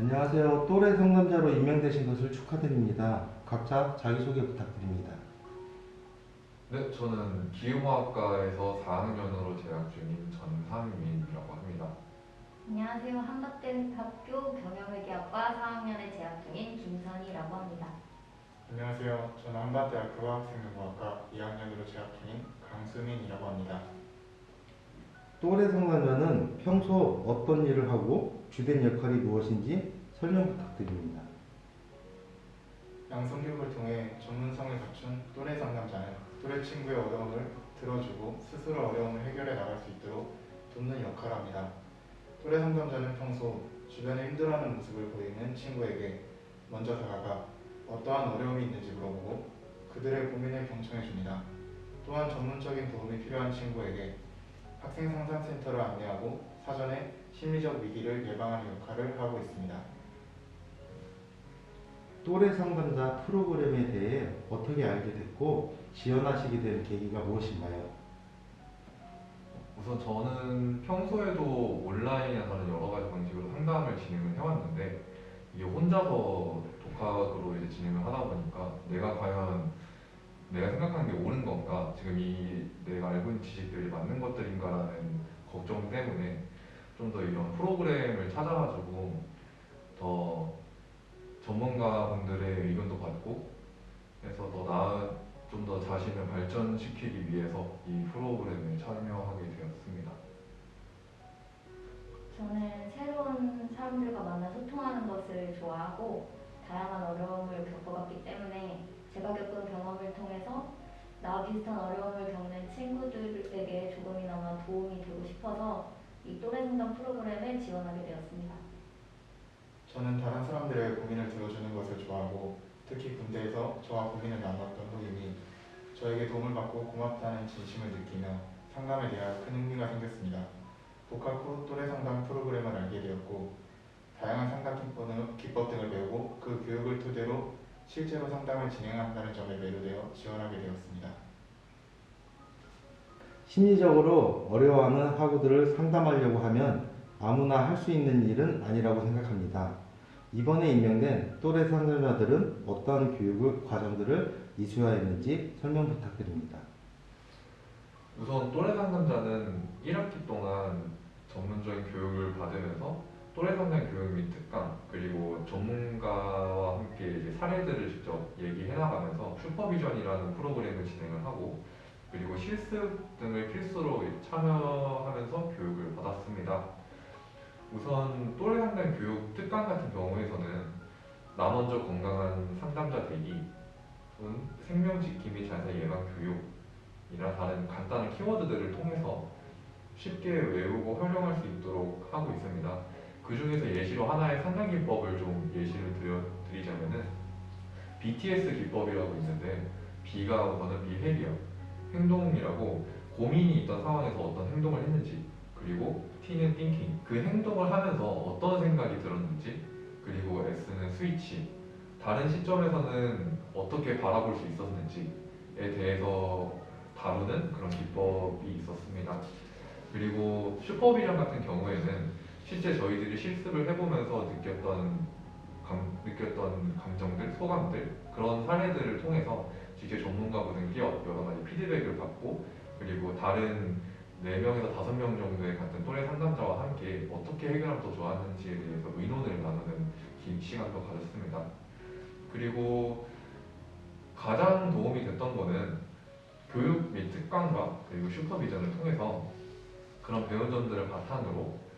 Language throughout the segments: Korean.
안녕하세요. 또래 상담자로 임명되신 것을 축하드립니다. 각자 자기소개 부탁드립니다. 네, 저는 기계공학과에서 4학년으로 재학 중인 전상민이라고 합니다. 안녕하세요. 한밭대학교 경영회계학과 4학년에 재학 중인 김선희라고 합니다. 안녕하세요. 저는 한밭대학교 화학생명공학과 2학년으로 재학 중인 강수민이라고 합니다. 또래 상담자는 평소 어떤 일을 하고 주된 역할이 무엇인지 설명 부탁드립니다. 양성교육을 통해 전문성을 갖춘 또래 상담자는 또래 친구의 어려움을 들어주고 스스로 어려움을 해결해 나갈 수 있도록 돕는 역할을 합니다. 또래 상담자는 평소 주변에 힘들어하는 모습을 보이는 친구에게 먼저 다가가 어떠한 어려움이 있는지 물어보고 그들의 고민을 경청해 줍니다. 또한 전문적인 도움이 필요한 친구에게 학생상담센터를 안내하고 사전에 심리적 위기를 예방하는 역할을 하고 있습니다. 또래 상담자 프로그램에 대해 어떻게 알게 됐고 지원하시게 된 계기가 무엇인가요? 우선 저는 평소에도 온라인에서는 여러 가지 방식으로 상담을 진행을 해왔는데 이게 혼자서 독학으로 이제 진행을 하다 보니까 내가 과연 내가 생각하는 게 옳은 건가, 지금 이 내가 알고 있는 지식들이 맞는 것들인가라는 걱정 때문에 좀 더 이런 프로그램을 찾아가지고 더 전문가분들의 의견도 받고 해서 좀 더 자신을 발전시키기 위해서 이 프로그램에 참여하게 되었습니다. 저는 새로운 사람들과 만나 소통하는 것을 좋아하고 다양한 어려움을 겪어봤기 때문에 제가 겪은 경험을 통해서 나와 비슷한 어려움을 겪는 친구들에게 조금이나마 도움이 되고 싶어서 이 또래 상담 프로그램에 지원하게 되었습니다. 저는 다른 사람들의 고민을 들어주는 것을 좋아하고 특히 군대에서 저와 고민을 나눴던 후임이 저에게 도움을 받고 고맙다는 진심을 느끼며 상담에 대한 큰 흥미가 생겼습니다. 복학 후 또래 상담 프로그램을 알게 되었고 다양한 상담 기법 등을 배우고 그 교육을 토대로 실제로 상담을 진행한다는 점에 매료되어 지원하게 되었습니다. 심리적으로 어려워하는 학우들을 상담하려고 하면 아무나 할 수 있는 일은 아니라고 생각합니다. 이번에 임명된 또래 상담자들은 어떤 교육을 과정들을 이수하였는지 설명 부탁드립니다. 우선 또래 상담자는 1학기 동안 전문적인 교육을 받으면서 또래 상담 교육 및 특강, 그리고 전문가와 함께 이제 사례들을 직접 얘기해 나가면서 슈퍼비전이라는 프로그램을 진행을 하고, 그리고 실습 등을 필수로 참여하면서 교육을 받았습니다. 우선 또래 상담 교육 특강 같은 경우에서는 나 먼저 건강한 상담자 되기, 생명 지킴 및 자살 예방 교육이나 다른 간단한 키워드들을 통해서 쉽게 외우고 활용할 수 있도록 하고 있습니다. 그 중에서 예시로 하나의 상담 기법을 좀 예시를 드리자면은 BTS 기법이라고 있는데, B가 우선은 비헤비어, 행동이라고 고민이 있던 상황에서 어떤 행동을 했는지, 그리고 T는 thinking, 그 행동을 하면서 어떤 생각이 들었는지, 그리고 S는 스위치, 다른 시점에서는 어떻게 바라볼 수 있었는지에 대해서 다루는 그런 기법이 있었습니다. 그리고 슈퍼비전 같은 경우에는 실제 저희들이 실습을 해보면서 느꼈던 감정들, 소감들, 그런 사례들을 통해서 직접 전문가분들께 여러 가지 피드백을 받고, 그리고 다른 4명에서 5명 정도의 같은 또래 상담자와 함께 어떻게 해결하면 더 좋았는지에 대해서 의논을 나누는 긴 시간도 가졌습니다. 그리고 가장 도움이 됐던 거는 교육 및 특강과 그리고 슈퍼비전을 통해서 그런 배운 점들을 바탕으로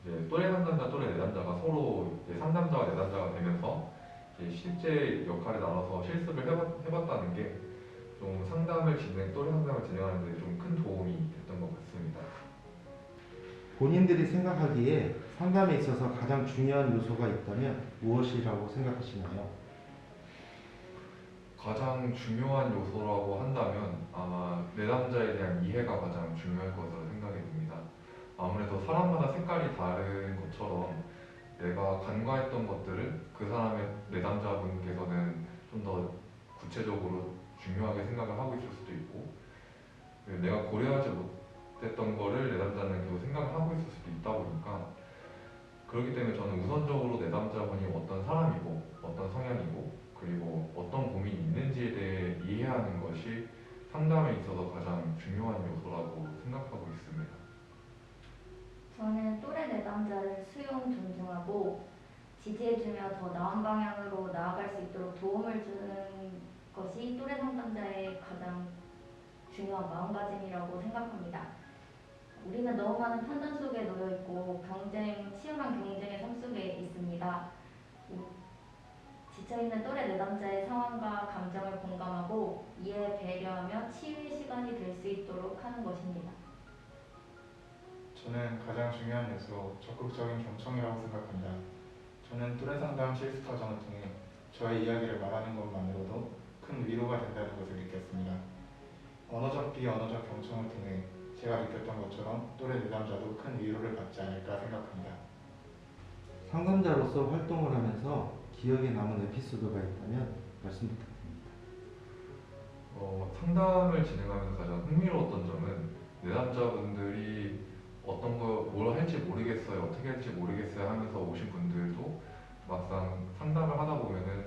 이제 또래 상담자, 또래 내담자가 서로 이제 상담자와 내담자가 되면서 이제 실제 역할을 나눠서 실습을 해봤다는 게 좀 또래 상담을 진행하는 데 좀 큰 도움이 됐던 것 같습니다. 본인들이 생각하기에 상담에 있어서 가장 중요한 요소가 있다면 무엇이라고 생각하시나요? 가장 중요한 요소라고 한다면 아마 내담자에 대한 이해가 가장 중요할 것으로 생각이 듭니다. 아무래도 사람마다 색깔이 다른 것처럼 내가 간과했던 것들을 그 사람의 내담자분께서는 좀 더 구체적으로 중요하게 생각을 하고 있을 수도 있고, 내가 고려하지 못했던 거를 내담자는 계속 생각을 하고 있을 수도 있다 보니까 그렇기 때문에 저는 우선적으로 내담자분이 어떤 사람이고 어떤 성향이고 그리고 어떤 고민이 있는지에 대해 이해하는 것이 상담에 있어서 가장 중요한 요소라고 생각하고 있습니다. 저는 또래 내담자를 수용, 존중하고 지지해주며 더 나은 방향으로 나아갈 수 있도록 도움을 주는 것이 또래 상담자의 가장 중요한 마음가짐이라고 생각합니다. 우리는 너무 많은 판단 속에 놓여 있고 치열한 경쟁의 삶 속에 있습니다. 지쳐있는 또래 내담자의 상황과 감정을 공감하고 이해, 배려하며 치유의 시간이 될 수 있도록 하는 것입니다. 저는 가장 중요한 요소 적극적인 경청이라고 생각합니다. 저는 또래 상담 실습과정을 통해 저의 이야기를 말하는 것만으로도 큰 위로가 된다는 것을 느꼈습니다. 언어적 비언어적 경청을 통해 제가 느꼈던 것처럼 또래 내담자도 큰 위로를 받지 않을까 생각합니다. 상담자로서 활동을 하면서 기억에 남은 에피소드가 있다면 말씀 부탁드립니다. 상담을 진행하면서 가장 흥미로웠던 점은 내담자분들이 뭘 할지 모르겠어요, 어떻게 할지 모르겠어요 하면서 오신 분들도 막상 상담을 하다 보면은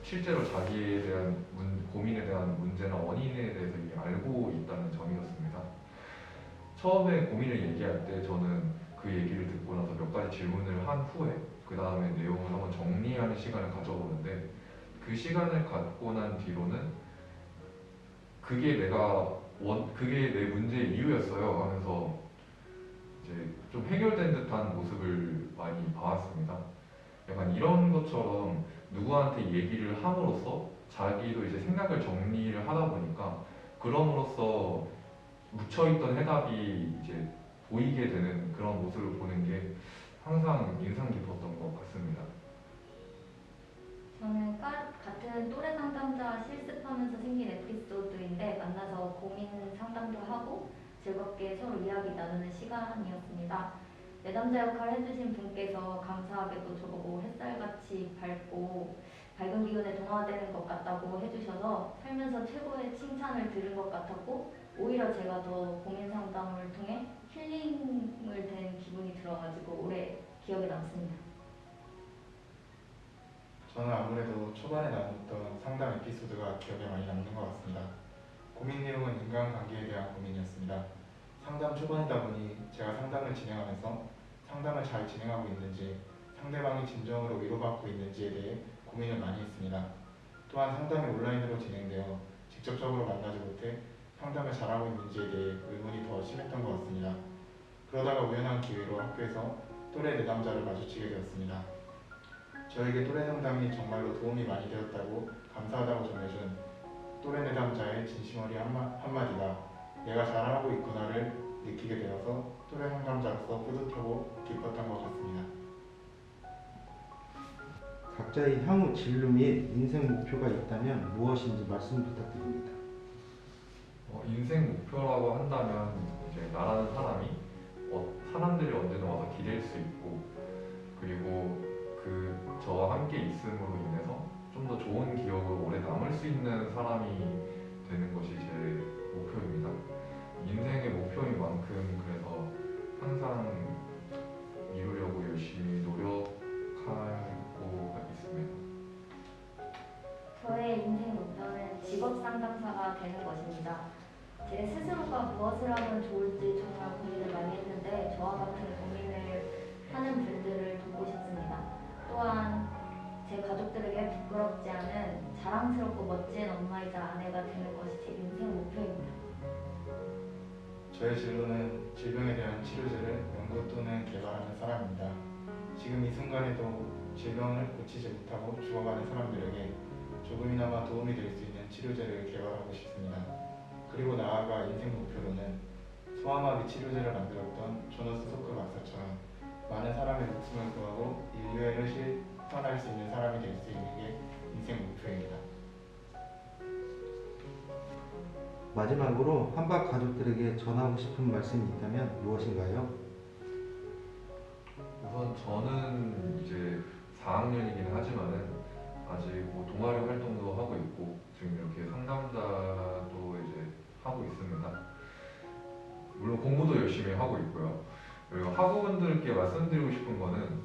실제로 자기에 대한 고민에 대한 문제나 원인에 대해서 이미 알고 있다는 점이었습니다. 처음에 고민을 얘기할 때 저는 그 얘기를 듣고 나서 몇 가지 질문을 한 후에 그 다음에 내용을 한번 정리하는 시간을 가져보는데 그 시간을 갖고 난 뒤로는 그게 내 문제의 이유였어요 하면서 이제 좀 해결된 듯한 모습을 많이 봐왔습니다. 약간 이런 것처럼 누구한테 얘기를 함으로써 자기도 이제 생각을 정리를 하다 보니까 그럼으로써 묻혀있던 해답이 이제 보이게 되는 그런 모습을 보는 게 항상 인상 깊었던 것 같습니다. 저는 같은 또래 상담자 실습하면서 생긴 에피소드인데 만나서 고민 상담도 하고 즐겁게 서로 이야기 나누는 시간이었습니다. 내담자 역할 해주신 분께서 감사하게도 저보고 햇살같이 밝은 기운에 동화되는 것 같다고 해주셔서 살면서 최고의 칭찬을 들은 것 같았고 오히려 제가 더 고민 상담을 통해 힐링을 된 기분이 들어가지고 오래 기억에 남습니다. 저는 아무래도 초반에 나눴던 상담 에피소드가 기억에 많이 남는 것 같습니다. 고민 내용은 인간관계에 대한 고민이었습니다. 상담 초반이다 보니 제가 상담을 진행하면서 상담을 잘 진행하고 있는지 상대방이 진정으로 위로받고 있는지에 대해 고민을 많이 했습니다. 또한 상담이 온라인으로 진행되어 직접적으로 만나지 못해 상담을 잘하고 있는지에 대해 의문이 더 심했던 것 같습니다. 그러다가 우연한 기회로 학교에서 또래 내담자를 마주치게 되었습니다. 저에게 또래 상담이 정말로 도움이 많이 되었다고 감사하다고 전해준 또래 내담자의 진심 어린 한마디가 내가 잘하고 있구나를 느끼게 되어서 또래 상담자로서 뿌듯하고 기뻤던 것 같습니다. 각자의 향후 진로 및 인생 목표가 있다면 무엇인지 말씀 부탁드립니다. 인생 목표라고 한다면 이제 나라는 사람이 사람들이 언제나 와서 기댈 수 있고 그리고 저와 함께 있음으로 인해서 좀 더 좋은 기억으로 오래 남을 수 있는 사람이 되는 것이 제 목표입니다. 인생의 목표인 만큼 그래서 항상 이루려고 열심히 노력하고 있습니다. 저의 인생 목표는 직업 상담사가 되는 것입니다. 제 스스로가 무엇을 하면 좋을지 정말 고민을 많이 했는데 저와 같은 고민을 하는 분들을 돕고 싶습니다. 또한 제 가족들에게 부끄럽지 않은 자랑스럽고 멋진 엄마이자 아내가 되는 것이 제 인생 목표입니다. 저의 진로는 질병에 대한 치료제를 연구 또는 개발하는 사람입니다. 지금 이 순간에도 질병을 고치지 못하고 죽어가는 사람들에게 조금이나마 도움이 될 수 있는 치료제를 개발하고 싶습니다. 그리고 나아가 인생 목표로는 소아마비 치료제를 만들었던 조너스 소크 박사처럼 많은 사람의 목숨을 구하고 인류애를 실현할 수 있는 사람이 될 수 있는 게 인생 목표입니다. 마지막으로 한박 가족들에게 전하고 싶은 말씀이 있다면 무엇인가요? 우선 저는 이제 4학년이긴 하지만은 아직 뭐 동아리 활동도 하고 있고 지금 이렇게 상담자도 이제 하고 있습니다. 물론 공부도 열심히 하고 있고요. 그리고 학우분들께 말씀드리고 싶은 거는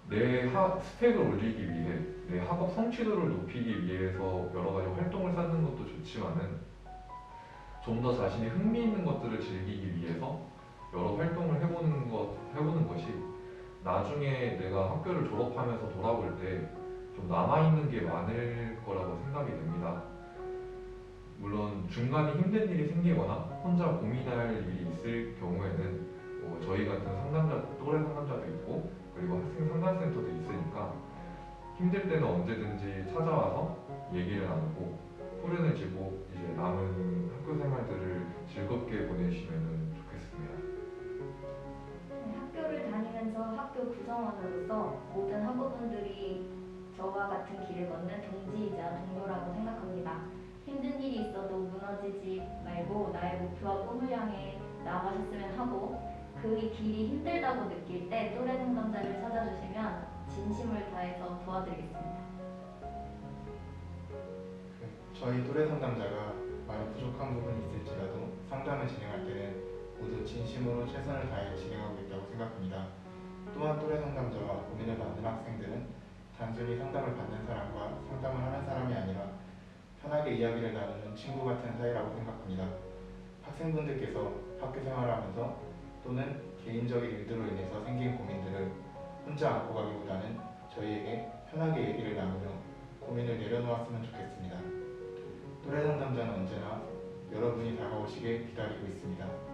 내 스펙을 올리기 위해 내 학업 성취도를 높이기 위해서 여러 가지 활동을 찾는 것도 좋지만은 좀 더 자신이 흥미 있는 것들을 즐기기 위해서 여러 활동을 해보는 것이 나중에 내가 학교를 졸업하면서 돌아볼 때 좀 남아있는 게 많을 거라고 생각이 됩니다. 물론 중간에 힘든 일이 생기거나 혼자 고민할 일이 있을 경우에는 저희 같은 또래 상담자도 있고 그리고 학생 상담센터도 있으니까 힘들 때는 언제든지 찾아와서 얘기를 나누고 후련을 지고 이제 남은 학교 생활들을 즐겁게 보내시면 좋겠습니다. 학교를 다니면서 학교 구성원으로서 모든 학우분들이 저와 같은 길을 걷는 동지이자 동료라고 생각합니다. 힘든 일이 있어도 무너지지 말고 나의 목표와 꿈을 향해 나아가셨으면 하고 그 길이 힘들다고 느낄 때 또래 상담자를 찾아주시면 진심을 다해서 도와드리겠습니다. 저희 또래 상담자가 많이 부족한 부분이 있을지라도 상담을 진행할 때는 모두 진심으로 최선을 다해 진행하고 있다고 생각합니다. 또한 또래 상담자와 고민을 받는 학생들은 단순히 상담을 받는 사람과 상담을 하는 사람이 아니라 편하게 이야기를 나누는 친구 같은 사이라고 생각합니다. 학생분들께서 학교 생활을 하면서 또는 개인적인 일들로 인해서 생긴 고민들을 혼자 안고 가기보다는 저희에게 편하게 얘기를 나누며 고민을 내려놓았으면 좋겠습니다. 또래 상담자는 언제나 여러분이 다가오시길 기다리고 있습니다.